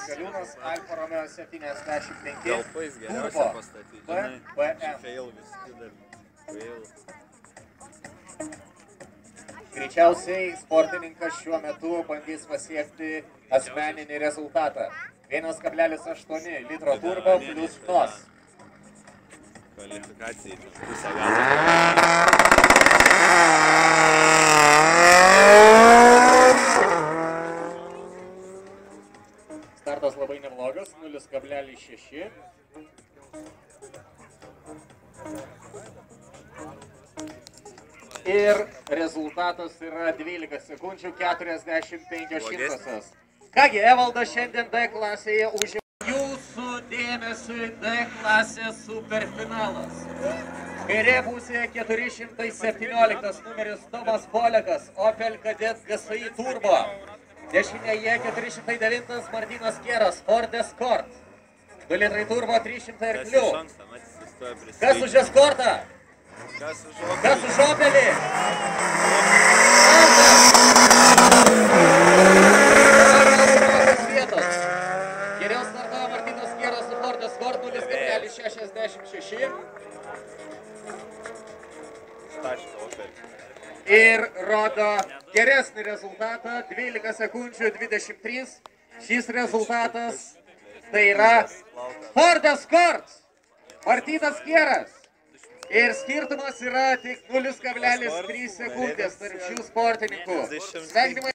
Galiūnas, Alfa Romeo 75. Gal pais geriausia pastatyti, žinai. BM. Fail visi dar. Fail. Greičiausiai sportininkas šiuo metu bandys pasiekti asmeninį rezultatą. 1,8 litro turbo plus NOS. Kvalifikacijai pusę gali. Startas labai neblogas, 0,6. Ir rezultatas yra 12 sekundžių 45 šimtosios. Kągi, Evaldas šiandien D klasėje užima jūsų dėmesiui D klasės superfinalas. Kairė pusėje 417 numeris Tomas Polekas, Opel Kadett GSI Turbo. Dešinėje 409 Martynas Kieras, Ford Escort. 2 litrai turbo 300 arklių. Kas už Escortą? Kas už Opelį? Vietos. Geriau startavo Martynas Kieras su Ford Escort 0,66. Ir rodo geresnį rezultatą 12 sekundžių 23. Šis rezultatas tai yra Ford Escort, Martynas Kieras. Ir skirtumas yra tik 0,3 sekundės tarp šių sportininkų. Sveikinimai.